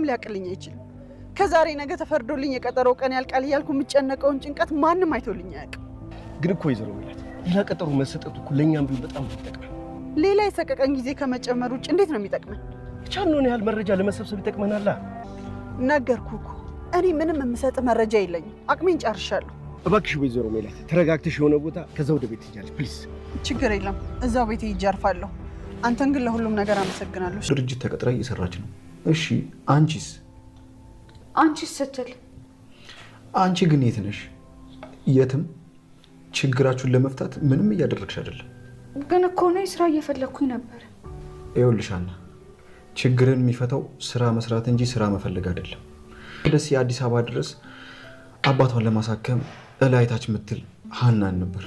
ማንም ሊያቅልኝ አይችልም። ከዛሬ ነገ ተፈርዶልኝ የቀጠሮው ቀን ያልቃል እያልኩ የምጨነቀውን ጭንቀት ማንም አይቶልኝ አያውቅም። ግን እኮ ወይዘሮ ሜላት ሌላ ቀጠሮ መሰጠቱ እኮ ለእኛም ቢሆን በጣም ይጠቅማል። ሌላ የሰቀቀን ጊዜ ከመጨመር ውጭ እንዴት ነው የሚጠቅመን? የቻልነውን ያህል መረጃ ለመሰብሰብ ይጠቅመናል። ነገርኩህ እኮ እኔ ምንም የምሰጥ መረጃ የለኝም። አቅሜን ጨርሻለሁ። እባክሽ ወይዘሮ ሜላት ተረጋግተሽ የሆነ ቦታ ከዛ ወደ ቤት ትሄጃለሽ ፕሊዝ። ችግር የለም እዛው ቤት ሄጄ አርፋለሁ። አንተን ግን ለሁሉም ነገር አመሰግናለሁ። ድርጅት ተቀጥራ እየሰራች ነው። እሺ አንቺስ? አንቺስ ስትል አንቺ ግን የት ነሽ? የትም። ችግራችሁን ለመፍታት ምንም እያደረግሽ አይደለም። ግን እኮ ነው ስራ እየፈለኩኝ ነበር። ይኸውልሽ ሀና፣ ችግርን የሚፈታው ስራ መስራት እንጂ ስራ መፈለግ አይደለም። ደስ የአዲስ አበባ ድረስ አባቷን ለማሳከም እላይታች ምትል ሀናን ነበር።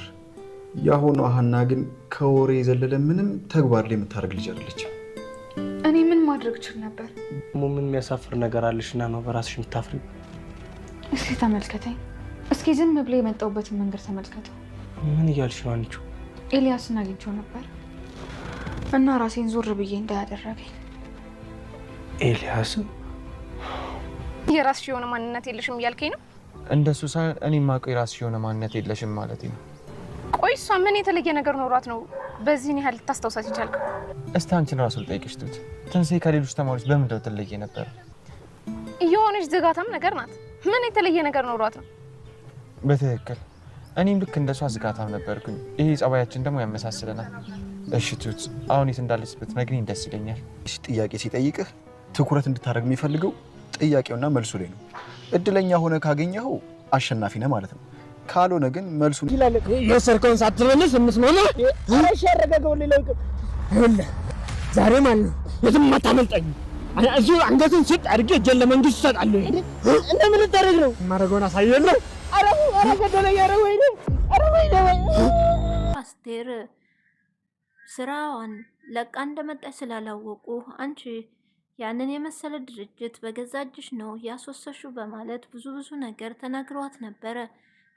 ያሆኗ ሀና ግን ከወሬ የዘለለ ምንም ተግባር ላይ የምታደርግ ልጅ አይደለች። እኔ ምን ማድረግ እችል ነበር? ምን የሚያሳፍር ነገር አለሽና ነው በራስሽ የምታፍሪ? እስኪ ተመልከተኝ። እስኪ ዝም ብሎ የመጣሁበትን መንገድ ተመልከተው። ምን እያልሽ ነው አንቺ? ኤልያስን አግኝቼው ነበር እና ራሴን ዞር ብዬ እንዳያደረገኝ። ኤልያስ? የራስሽ የሆነ ማንነት የለሽም እያልከኝ ነው? እንደሱ ሳይሆን እኔ ማውቀው የራስሽ የሆነ ማንነት የለሽም ማለት ነው። ቆይ እሷ ምን የተለየ ነገር ኖሯት ነው በዚህን ያህል ልታስታውሳት ይቻልከው? እስቲ አንቺን ራሱ ልጠይቅሽ ቱት፣ ትንሣኤ ከሌሎች ተማሪዎች በምን ተለየ ነበር? የሆነች ዝጋታም ነገር ናት። ምን የተለየ ነገር ኖሯት ነው? በትክክል እኔም ልክ እንደሷ ዝጋታም ነበርኩኝ። ይሄ ጸባያችን ደግሞ ያመሳስለናል። እሺ ቱት፣ አሁን የት እንዳለች ብትነግሪኝ ደስ ይለኛል። ጥያቄ ሲጠይቅህ ትኩረት እንድታደርግ የሚፈልገው ጥያቄውና መልሱ ላይ ነው። እድለኛ ሆነ ካገኘኸው አሸናፊ ነህ ማለት ነው። ካልሆነ ግን መልሱ የሰርከውን ሳትመልስ እንስማማ። አረሽ ያረጋገው ሌላው ዛሬ ማለት ነው የትም አታመልጠኝ። እዚሁ አንገቱን ስጥ አድርጌ እጄን ለመንግስት እሰጣለሁ። እንደምን ልታደርግ ነው? ማረጋውን አሳየለሁ። ኧረ ገደለኝ። ኧረ ወይኔ! አስቴር ስራዋን ለቃ እንደመጣች ስላላወቁ አንቺ ያንን የመሰለ ድርጅት በገዛ እጅሽ ነው ያስወሰሽው በማለት ብዙ ነገር ተናግሯት ነበረ።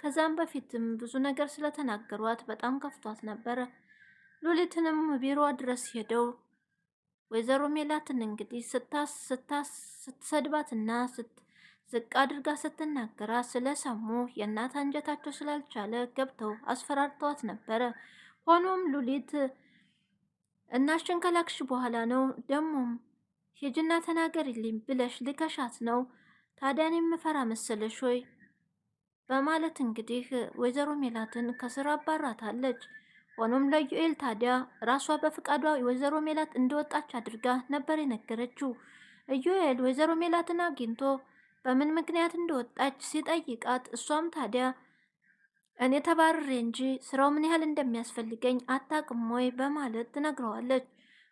ከዛም በፊትም ብዙ ነገር ስለተናገሯት በጣም ከፍቷት ነበረ። ሉሊትንም ቢሮዋ ድረስ ሄደው ወይዘሮ ሜላትን እንግዲህ ስትሰድባትና ዝቅ አድርጋ ስትናገራት ስለሰሙ የእናት አንጀታቸው ስላልቻለ ገብተው አስፈራርተዋት ነበረ። ሆኖም ሉሊት እናሽን ከላክሽ በኋላ ነው ደሞም ሂጂና ተናገሪልኝ ብለሽ ልከሻት ነው ታዲያን የምፈራ መሰለሽ ወይ በማለት እንግዲህ ወይዘሮ ሜላትን ከስራ አባራታለች። ሆኖም ለዩኤል ታዲያ ራሷ በፍቃዷ ወይዘሮ ሜላት እንደወጣች አድርጋ ነበር የነገረችው። ዩኤል ወይዘሮ ሜላትን አግኝቶ በምን ምክንያት እንደወጣች ሲጠይቃት እሷም ታዲያ እኔ ተባረሬ እንጂ ስራው ምን ያህል እንደሚያስፈልገኝ አታውቅም ወይ በማለት ትነግረዋለች።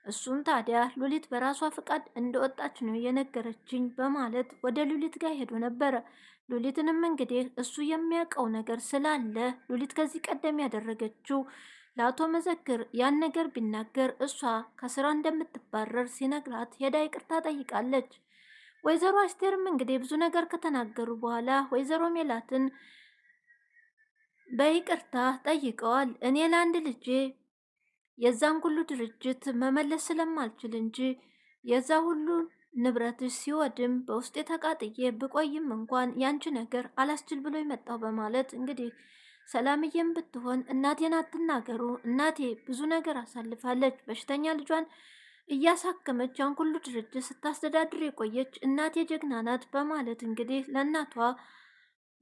እሱም ታዲያ ሉሊት በራሷ ፍቃድ እንደወጣች ነው የነገረችኝ በማለት ወደ ሉሊት ጋር ሄዶ ነበረ። ሉሊትንም እንግዲህ እሱ የሚያውቀው ነገር ስላለ ሉሊት ከዚህ ቀደም ያደረገችው ለአቶ መዘክር ያን ነገር ቢናገር እሷ ከስራ እንደምትባረር ሲነግራት ሄዳ ይቅርታ ጠይቃለች። ወይዘሮ አስቴርም እንግዲህ ብዙ ነገር ከተናገሩ በኋላ ወይዘሮ ሜላትን በይቅርታ ጠይቀዋል። እኔ ለአንድ ልጄ የዛን ሁሉ ድርጅት መመለስ ስለማልችል እንጂ የዛ ሁሉ ንብረትሽ ሲወድም በውስጥ ተቃጥዬ ብቆይም እንኳን ያንቺ ነገር አላስችል ብሎ ይመጣው በማለት እንግዲህ ሰላምዬም ብትሆን እናቴን አትናገሩ፣ እናቴ ብዙ ነገር አሳልፋለች፣ በሽተኛ ልጇን እያሳከመች ያን ሁሉ ድርጅት ስታስተዳድር የቆየች እናቴ ጀግና ናት በማለት እንግዲህ ለእናቷ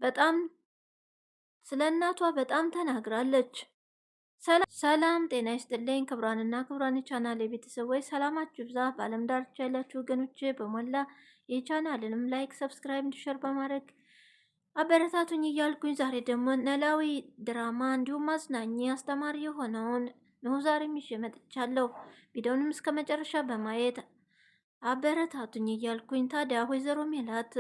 በጣም ስለ እናቷ በጣም ተናግራለች። ሰላም ጤና ይስጥልኝ ክብራንና ክብራን ቻናል የቤተሰቦች ሰላማችሁ ይብዛ። በዓለም ዳርቻ ያላችሁ ወገኖቼ በሞላ የቻናልንም ላይክ፣ ሰብስክራይብ፣ ሼር በማድረግ አበረታቱኝ እያልኩኝ ዛሬ ደግሞ ኖላዊ ድራማ እንዲሁም አዝናኝ አስተማሪ የሆነውን ነው ዛሬም ይዤ መጥቻለሁ። ቪዲዮውንም እስከ መጨረሻ በማየት አበረታቱኝ እያልኩኝ ታዲያ ወይዘሮ ሜላት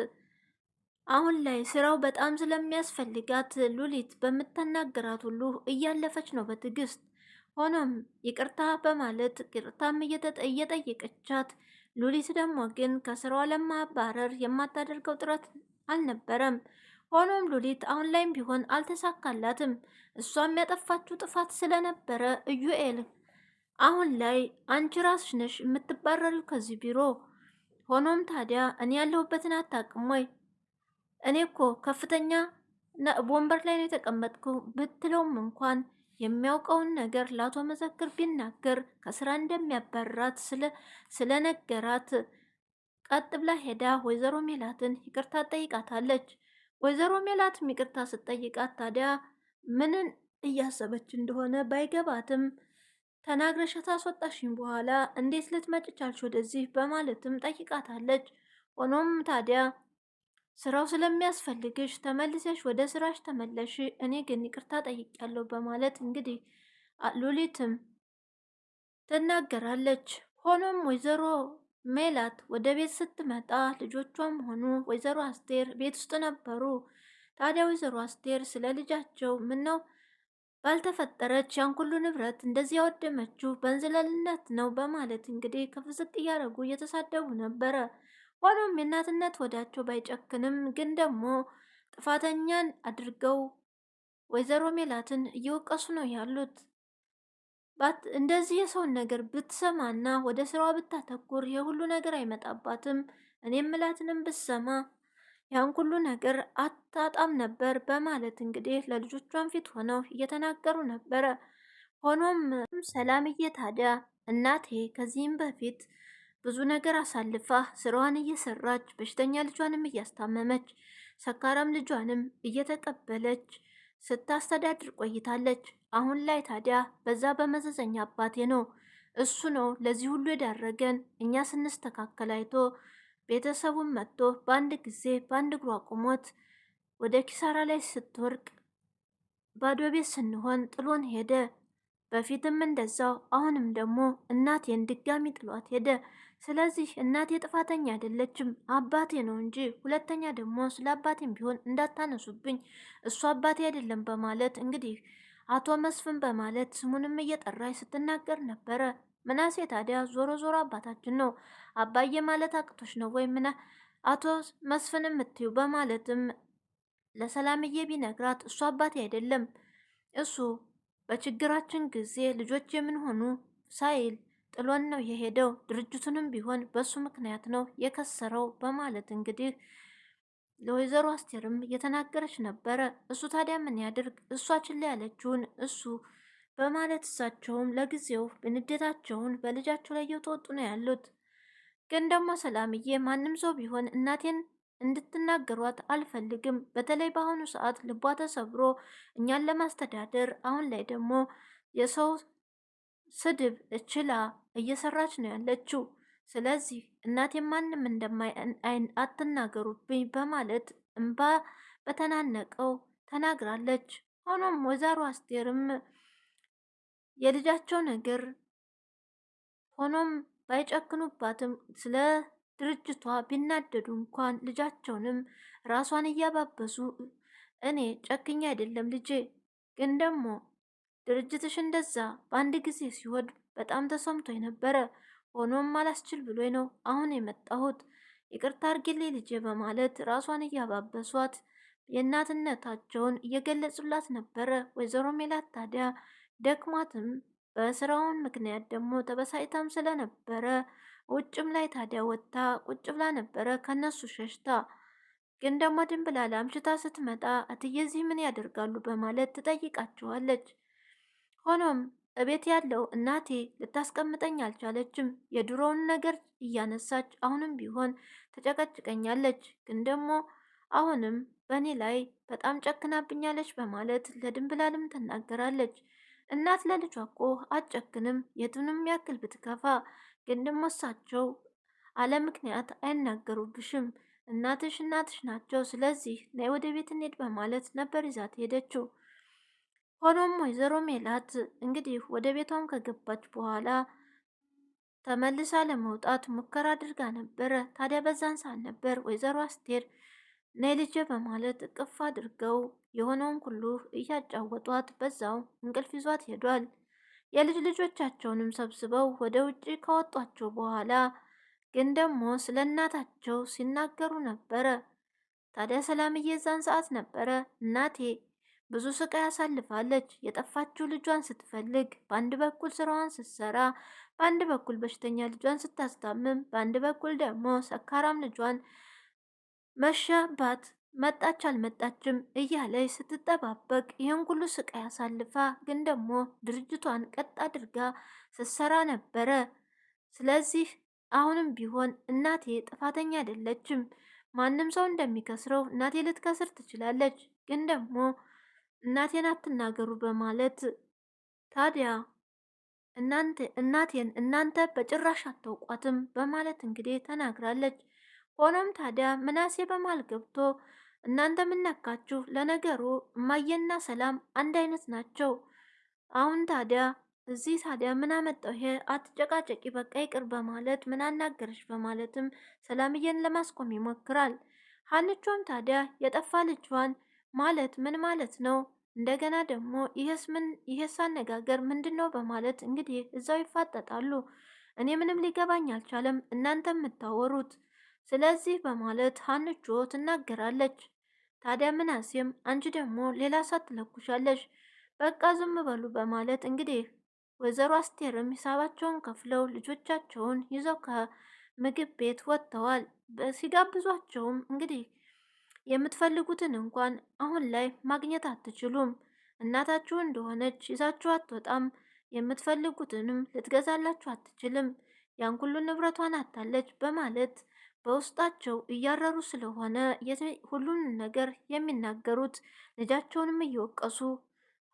አሁን ላይ ስራው በጣም ስለሚያስፈልጋት ሉሊት በምትናገራት ሁሉ እያለፈች ነው በትዕግስት። ሆኖም ይቅርታ በማለት ይቅርታም እየጠየቀቻት ሉሊት ደግሞ ግን ከስራዋ ለማባረር የማታደርገው ጥረት አልነበረም። ሆኖም ሉሊት አሁን ላይም ቢሆን አልተሳካላትም። እሷም ያጠፋችው ጥፋት ስለነበረ ዩኤል አሁን ላይ አንቺ ራስሽ ነሽ የምትባረሪው ከዚህ ቢሮ፣ ሆኖም ታዲያ እኔ ያለሁበትን አታውቅም ወይ? እኔ እኮ ከፍተኛ ወንበር ላይ ነው የተቀመጥኩ ብትለውም እንኳን የሚያውቀውን ነገር ለአቶ መዘክር ቢናገር ከስራ እንደሚያባርራት ስለነገራት ቀጥ ብላ ሄዳ ወይዘሮ ሜላትን ይቅርታ ጠይቃታለች። ወይዘሮ ሜላትም ይቅርታ ስትጠይቃት ታዲያ ምንን እያሰበች እንደሆነ ባይገባትም ተናግረሽ ታስወጣሽኝ በኋላ እንዴት ልትመጪ ቻልሽ ወደዚህ በማለትም ጠይቃታለች። ሆኖም ታዲያ ስራው ስለሚያስፈልግሽ ተመልሰሽ ወደ ስራሽ ተመለሽ፣ እኔ ግን ይቅርታ ጠይቄያለሁ በማለት እንግዲህ ሉሊትም ትናገራለች። ሆኖም ወይዘሮ ሜላት ወደ ቤት ስትመጣ ልጆቿም ሆኑ ወይዘሮ አስቴር ቤት ውስጥ ነበሩ። ታዲያ ወይዘሮ አስቴር ስለ ልጃቸው ምነው ባልተፈጠረች ያን ሁሉ ንብረት እንደዚህ ያወደመችው በእንዝላልነት ነው በማለት እንግዲህ ከፍ ዝቅ እያደረጉ እየተሳደቡ ነበረ። ሆኖም የእናትነት ወዳቸው ባይጨክንም ግን ደግሞ ጥፋተኛን አድርገው ወይዘሮ ሜላትን እየወቀሱ ነው ያሉት። እንደዚህ የሰውን ነገር ብትሰማና ወደ ስራዋ ብታተኩር የሁሉ ነገር አይመጣባትም። እኔም ምላትንም ብትሰማ ያን ሁሉ ነገር አታጣም ነበር በማለት እንግዲህ ለልጆቿን ፊት ሆነው እየተናገሩ ነበረ። ሆኖም ሰላምዬ ታዲያ እናቴ ከዚህም በፊት ብዙ ነገር አሳልፋ ስራዋን እየሰራች በሽተኛ ልጇንም እያስታመመች ሰካራም ልጇንም እየተቀበለች ስታስተዳድር ቆይታለች። አሁን ላይ ታዲያ በዛ በመዘዘኛ አባቴ ነው እሱ ነው ለዚህ ሁሉ የዳረገን። እኛ ስንስተካከል አይቶ ቤተሰቡን መጥቶ በአንድ ጊዜ በአንድ እግሩ አቁሞት ወደ ኪሳራ ላይ ስትወርቅ ባዶ ቤት ስንሆን ጥሎን ሄደ። በፊትም እንደዛው፣ አሁንም ደግሞ እናቴን ድጋሚ ጥሏት ሄደ። ስለዚህ እናቴ ጥፋተኛ አይደለችም፣ አባቴ ነው እንጂ። ሁለተኛ ደግሞ ስለ አባቴም ቢሆን እንዳታነሱብኝ፣ እሱ አባቴ አይደለም በማለት እንግዲህ አቶ መስፍን በማለት ስሙንም እየጠራች ስትናገር ነበረ። ምናሴ ታዲያ ዞሮ ዞሮ አባታችን ነው፣ አባዬ ማለት አቅቶች ነው ወይ ምና አቶ መስፍን የምትዩ በማለትም ለሰላምዬ ቢነግራት እሱ አባቴ አይደለም፣ እሱ በችግራችን ጊዜ ልጆች የምንሆኑ ሳይል ጥሎን ነው የሄደው። ድርጅቱንም ቢሆን በሱ ምክንያት ነው የከሰረው በማለት እንግዲህ ለወይዘሮ አስቴርም እየተናገረች ነበረ። እሱ ታዲያ ምን ያድርግ፣ እሷ ችላ ያለችውን እሱ በማለት እሳቸውም ለጊዜው ንዴታቸውን በልጃቸው ላይ እየተወጡ ነው ያሉት። ግን ደግሞ ሰላምዬ ማንም ሰው ቢሆን እናቴን እንድትናገሯት አልፈልግም። በተለይ በአሁኑ ሰዓት ልቧ ተሰብሮ እኛን ለማስተዳደር አሁን ላይ ደግሞ የሰው ስድብ እችላ እየሰራች ነው ያለችው። ስለዚህ እናቴን ማንም አትናገሩብኝ በማለት እንባ በተናነቀው ተናግራለች። ሆኖም ወይዘሮ አስቴርም የልጃቸው ነገር ሆኖም ባይጨክኑባትም ስለ ድርጅቷ ቢናደዱ እንኳን ልጃቸውንም ራሷን እያባበሱ እኔ ጨክኛ አይደለም ልጄ፣ ግን ደግሞ ድርጅትሽ እንደዛ በአንድ ጊዜ ሲወድ በጣም ተሰምቶ ነበረ። ሆኖም አላስችል ብሎኝ ነው አሁን የመጣሁት፣ ይቅርታ አርጊልኝ ልጄ በማለት ራሷን እያባበሷት የእናትነታቸውን እየገለጹላት ነበረ። ወይዘሮ ሜላት ታዲያ ደክሟትም በስራውን ምክንያት ደግሞ ተበሳጭታም ስለነበረ ውጭም ላይ ታዲያ ወጥታ ቁጭ ብላ ነበረ ከነሱ ሸሽታ። ግን ደግሞ ድንብላል አምሽታ ስትመጣ እትዬ እዚህ ምን ያደርጋሉ በማለት ትጠይቃቸዋለች። ሆኖም እቤት ያለው እናቴ ልታስቀምጠኝ አልቻለችም። የድሮውን ነገር እያነሳች አሁንም ቢሆን ትጨቀጭቀኛለች። ግን ደግሞ አሁንም በእኔ ላይ በጣም ጨክናብኛለች በማለት ለድንብላልም ትናገራለች። እናት ለልጇ እኮ አትጨክንም የቱንም ያክል ብትከፋ። ግን ደግሞ እሳቸው አለ ምክንያት አይናገሩብሽም። እናትሽ ናቸው። ስለዚህ ነይ ወደ ቤት እንሄድ በማለት ነበር ይዛት ሄደችው። ሆኖም ወይዘሮ ሜላት እንግዲህ ወደ ቤቷም ከገባች በኋላ ተመልሳ ለመውጣት ሙከራ አድርጋ ነበረ። ታዲያ በዛን ሰዓት ነበር ወይዘሮ አስቴር ነይ ልጄ በማለት እቅፍ አድርገው የሆነውን ሁሉ እያጫወጧት በዛው እንቅልፍ ይዟት ሄዷል። የልጅ ልጆቻቸውንም ሰብስበው ወደ ውጭ ካወጧቸው በኋላ ግን ደግሞ ስለ እናታቸው ሲናገሩ ነበረ። ታዲያ ሰላምዬ ዛን ሰዓት ነበረ እናቴ ብዙ ስቃይ አሳልፋለች። የጠፋችው ልጇን ስትፈልግ፣ በአንድ በኩል ስራዋን ስትሰራ፣ በአንድ በኩል በሽተኛ ልጇን ስታስታምም፣ በአንድ በኩል ደግሞ ሰካራም ልጇን መሸባት መጣች አልመጣችም እያለች ስትጠባበቅ ይህን ሁሉ ስቃይ አሳልፋ ግን ደግሞ ድርጅቷን ቀጥ አድርጋ ስትሰራ ነበረ። ስለዚህ አሁንም ቢሆን እናቴ ጥፋተኛ አይደለችም። ማንም ሰው እንደሚከስረው እናቴ ልትከስር ትችላለች። ግን ደግሞ እናቴን አትናገሩ በማለት ታዲያ እናቴን እናንተ በጭራሽ አታውቋትም በማለት እንግዲህ ተናግራለች። ሆኖም ታዲያ ምናሴ በማል ገብቶ እናንተ ምነካችሁ? ለነገሩ እማዬና ሰላም አንድ አይነት ናቸው። አሁን ታዲያ እዚህ ታዲያ ምን አመጣው? ይሄ አትጨቃጨቂ፣ በቃ ይቅር በማለት ምን አናገረሽ በማለትም ሰላምዬን ለማስቆም ይሞክራል። ሀንቾም ታዲያ የጠፋ ልጇን ማለት ምን ማለት ነው? እንደገና ደግሞ ይሄስ አነጋገር ምንድን ነው በማለት እንግዲህ እዛው ይፋጠጣሉ። እኔ ምንም ሊገባኝ አልቻለም እናንተ የምታወሩት ስለዚህ በማለት ሀንቾ ትናገራለች። ታዲያ ምናሴም አንቺ ደግሞ ሌላ እሳት ትለኩሻለሽ፣ በቃ ዝም በሉ በማለት እንግዲህ ወይዘሮ አስቴርም ሂሳባቸውን ከፍለው ልጆቻቸውን ይዘው ከምግብ ቤት ወጥተዋል። ሲጋብዟቸውም እንግዲህ የምትፈልጉትን እንኳን አሁን ላይ ማግኘት አትችሉም፣ እናታችሁ እንደሆነች ይዛችሁ አትወጣም፣ የምትፈልጉትንም ልትገዛላችሁ አትችልም፣ ያን ሁሉ ንብረቷን አታለች በማለት በውስጣቸው እያረሩ ስለሆነ ሁሉንም ነገር የሚናገሩት ልጃቸውንም እየወቀሱ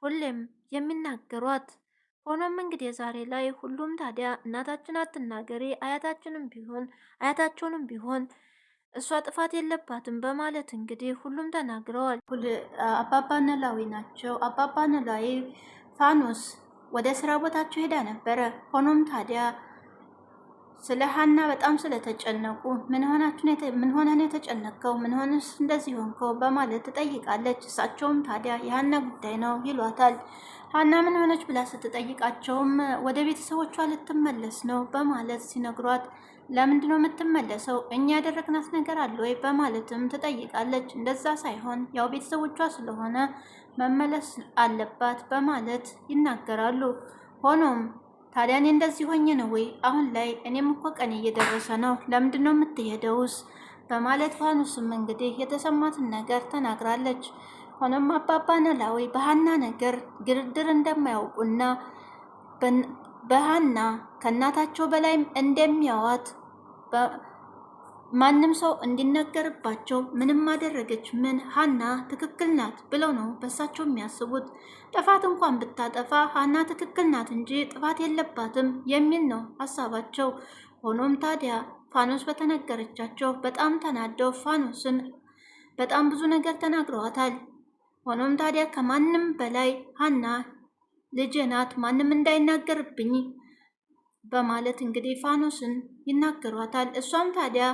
ሁሌም የሚናገሯት። ሆኖም እንግዲህ ዛሬ ላይ ሁሉም ታዲያ እናታችን አትናገሪ፣ አያታቸውንም ቢሆን እሷ ጥፋት የለባትም በማለት እንግዲህ ሁሉም ተናግረዋል። አባባ ኖላዊ ናቸው። አባባ ኖላዊ ፋኖስ ወደ ስራ ቦታቸው ሄዳ ነበረ። ሆኖም ታዲያ ስለ ሀና በጣም ስለተጨነቁ ምን ሆነን የተጨነቀው? ምን ሆነስ እንደዚህ ሆንከው? በማለት ትጠይቃለች። እሳቸውም ታዲያ የሀና ጉዳይ ነው ይሏታል። ሀና ምን ሆነች ብላ ስትጠይቃቸውም ወደ ቤተሰቦቿ ልትመለስ ነው በማለት ሲነግሯት ለምንድነው የምትመለሰው? እኛ ያደረግናት ነገር አለ ወይ? በማለትም ትጠይቃለች። እንደዛ ሳይሆን ያው ቤተሰቦቿ ስለሆነ መመለስ አለባት በማለት ይናገራሉ። ሆኖም ታዲያ እኔ እንደዚህ ሆኜ ነው ወይ? አሁን ላይ እኔም እኮ ቀን እየደረሰ ነው፣ ለምንድን ነው የምትሄደውስ? በማለት ፋኑስም እንግዲህ የተሰማትን ነገር ተናግራለች። ሆኖም አባባ ኖላዊ በሀና ነገር ድርድር እንደማያውቁና በሀና ከእናታቸው በላይም እንደሚያዋት ማንም ሰው እንዲነገርባቸው ምንም አደረገች ምን ሀና ትክክል ናት ብለው ነው በሳቸው የሚያስቡት። ጥፋት እንኳን ብታጠፋ ሀና ትክክል ናት እንጂ ጥፋት የለባትም የሚል ነው ሀሳባቸው። ሆኖም ታዲያ ፋኖስ በተነገረቻቸው በጣም ተናደው ፋኖስን በጣም ብዙ ነገር ተናግረዋታል። ሆኖም ታዲያ ከማንም በላይ ሀና ልጄ ናት፣ ማንም እንዳይናገርብኝ በማለት እንግዲህ ፋኖስን ይናገሯታል። እሷም ታዲያ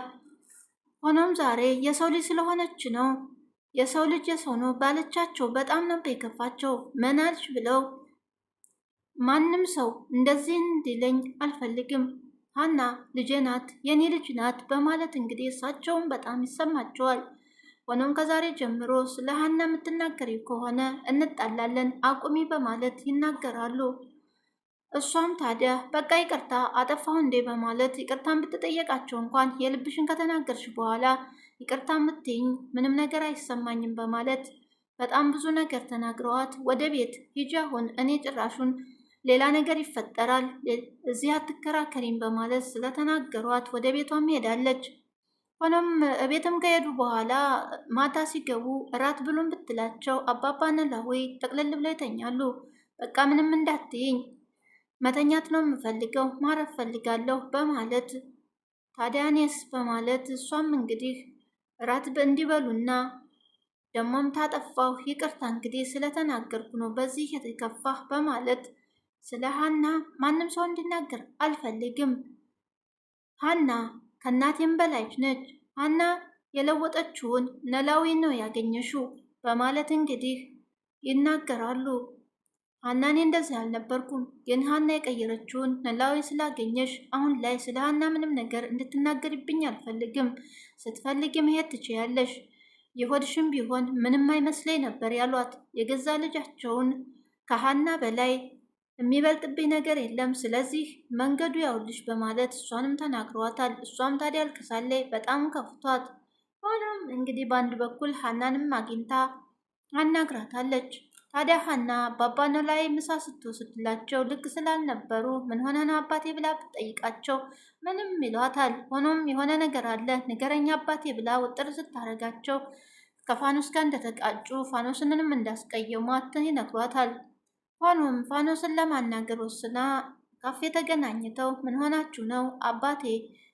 ሆኖም ዛሬ የሰው ልጅ ስለሆነች ነው የሰው ልጅ የሰው ነው ባለቻቸው በጣም ነበር የከፋቸው። መናልሽ ብለው ማንም ሰው እንደዚህ እንዲለኝ አልፈልግም፣ ሀና ልጄ ናት፣ የኔ ልጅ ናት በማለት እንግዲህ እሳቸውን በጣም ይሰማቸዋል። ሆኖም ከዛሬ ጀምሮ ስለ ሀና የምትናገሪ ከሆነ እንጣላለን፣ አቁሚ በማለት ይናገራሉ። እሷም ታዲያ በቃ ይቅርታ አጠፋሁ እንዴ በማለት ይቅርታን ብትጠየቃቸው እንኳን የልብሽን ከተናገርሽ በኋላ ይቅርታ የምትይኝ ምንም ነገር አይሰማኝም በማለት በጣም ብዙ ነገር ተናግረዋት ወደ ቤት ሂጂ፣ አሁን እኔ ጭራሹን ሌላ ነገር ይፈጠራል እዚህ አትከራከሪም በማለት ስለተናገሯት ወደ ቤቷም ሄዳለች። ሆኖም ቤትም ከሄዱ በኋላ ማታ ሲገቡ እራት ብሉን ብትላቸው አባባ ኖላዊ ጠቅለል ብለው ይተኛሉ። በቃ ምንም እንዳትይኝ መተኛት ነው የምፈልገው፣ ማረፍ ፈልጋለሁ በማለት ታዲያ እኔስ በማለት እሷም እንግዲህ እራት እንዲበሉና ደግሞም ታጠፋሁ ይቅርታ እንግዲህ ስለተናገርኩ ነው በዚህ የተከፋህ በማለት ስለ ሀና ማንም ሰው እንዲናገር አልፈልግም፣ ሀና ከእናቴም በላይ ነች፣ ሀና የለወጠችውን ኖላዊ ነው ያገኘሽው በማለት እንግዲህ ይናገራሉ። ሀና እኔ እንደዚህ አልነበርኩም፣ ግን ሀና የቀየረችውን ኖላዊ ስላገኘሽ አሁን ላይ ስለ ሀና ምንም ነገር እንድትናገርብኝ አልፈልግም፣ ስትፈልጊ መሄድ ትችያለሽ፣ የሆድሽም ቢሆን ምንም አይመስለኝ ነበር ያሏት። የገዛ ልጃቸውን ከሀና በላይ የሚበልጥብኝ ነገር የለም፣ ስለዚህ መንገዱ ያውልሽ በማለት እሷንም ተናግረዋታል። እሷም ታዲያ አልቅሳለች፣ በጣም ከፍቷት። ሆኖም እንግዲህ በአንድ በኩል ሀናንም አግኝታ አናግራታለች። ታዲያ ሀና አባባ ኖላዊ ምሳ ስትወስድላቸው ልክ ስላልነበሩ ምን ሆነ ነው አባቴ ብላ ብትጠይቃቸው ምንም ይሏታል። ሆኖም የሆነ ነገር አለ ንገረኛ አባቴ ብላ ውጥር ስታረጋቸው ከፋኖስ ጋር እንደተቃጩ ፋኖስንንም እንዳስቀየሟት ይነግሯታል። ሆኖም ፋኖስን ለማናገር ወስና ካፌ ተገናኝተው ምን ሆናችሁ ነው አባቴ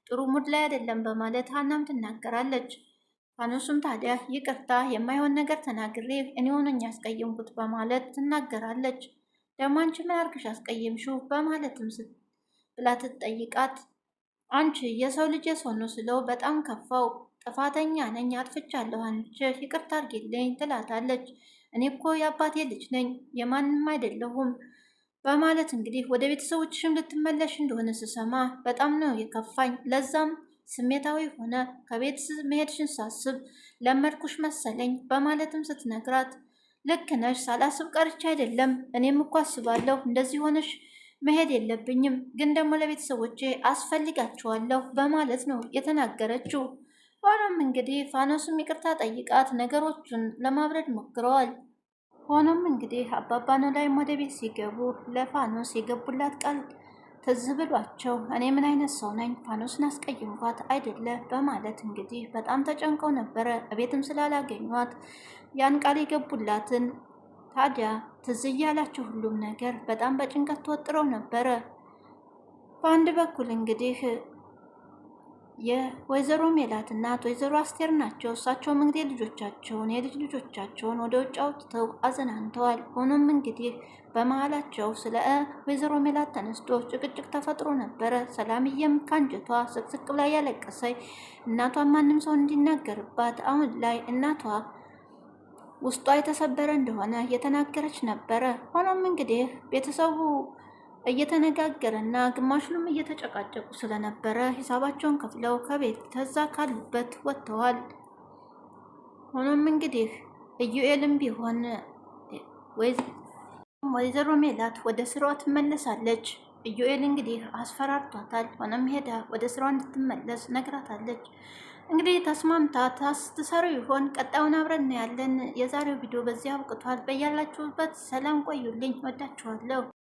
ጥሩ ሙድ ላይ አይደለም በማለት ሀናም ትናገራለች። ፋኖስም ታዲያ ይቅርታ የማይሆን ነገር ተናግሬ እኔ ሆነኝ ያስቀየምኩት በማለት ትናገራለች። ደግሞ አንቺ ምን አርግሽ አስቀየምሽው በማለትም ብላ ትጠይቃት አንቺ የሰው ልጅ የሰው ነው ስለው በጣም ከፋው። ጥፋተኛ ነኝ አጥፍቻለሁ፣ አንቺ ይቅርታ አርጊልኝ ትላታለች። እኔ እኮ የአባቴ ልጅ ነኝ የማንም አይደለሁም በማለት እንግዲህ ወደ ቤተሰቦችሽም ልትመለሽ እንደሆነ ስሰማ በጣም ነው የከፋኝ። ለዛም ስሜታዊ ሆነ ከቤት መሄድሽን ሳስብ ለመድኩሽ መሰለኝ በማለትም ስትነግራት ልክ ነሽ፣ ሳላስብ ቀርቻ አይደለም፣ እኔም እኮ አስባለሁ እንደዚህ ሆነሽ መሄድ የለብኝም፣ ግን ደግሞ ለቤተሰቦቼ አስፈልጋቸዋለሁ በማለት ነው የተናገረችው። ሆኖም እንግዲህ ፋኖስም ይቅርታ ጠይቃት ነገሮቹን ለማብረድ ሞክረዋል። ሆኖም እንግዲህ አባባ ኖላዊም ወደ ቤት ሲገቡ ለፋኖስ የገቡላት ቃል ትዝ ብሏቸው እኔ ምን አይነት ሰው ነኝ ፋኖስን አስቀይምኳት አይደለ በማለት እንግዲህ በጣም ተጨንቀው ነበረ። እቤትም ስላላገኟት ያን ቃል የገቡላትን ታዲያ ትዝ እያላቸው ሁሉም ነገር በጣም በጭንቀት ተወጥረው ነበረ። በአንድ በኩል እንግዲህ የወይዘሮ ሜላት እናት ወይዘሮ አስቴር ናቸው። እሳቸውም እንግዲህ የልጅ ልጆቻቸውን ወደ ውጭ አውጥተው አዘናንተዋል። ሆኖም እንግዲህ በመሀላቸው ስለ ወይዘሮ ሜላት ተነስቶ ጭቅጭቅ ተፈጥሮ ነበረ። ሰላምዬም ካንጀቷ ስቅስቅ ላይ ያለቀሰኝ እናቷን ማንም ሰው እንዲናገርባት አሁን ላይ እናቷ ውስጧ የተሰበረ እንደሆነ እየተናገረች ነበረ። ሆኖም እንግዲህ ቤተሰቡ እየተነጋገረና ግማሹንም እየተጨቃጨቁ ስለነበረ ሂሳባቸውን ከፍለው ከቤት ተዛ ካሉበት ወጥተዋል። ሆኖም እንግዲህ ኢዩኤልም ቢሆን ወይዘሮ ሜላት ወደ ስራዋ ትመለሳለች። ኢዩኤል እንግዲህ አስፈራርቷታል። ሆኖም ሄዳ ወደ ስራዋ እንድትመለስ ነግራታለች። እንግዲህ ተስማምታ ትሰሩ ይሆን? ቀጣዩን አብረን እናያለን። የዛሬው ቪዲዮ በዚህ አብቅቷል። በያላችሁበት ሰላም ቆዩልኝ። ወዳችኋለሁ።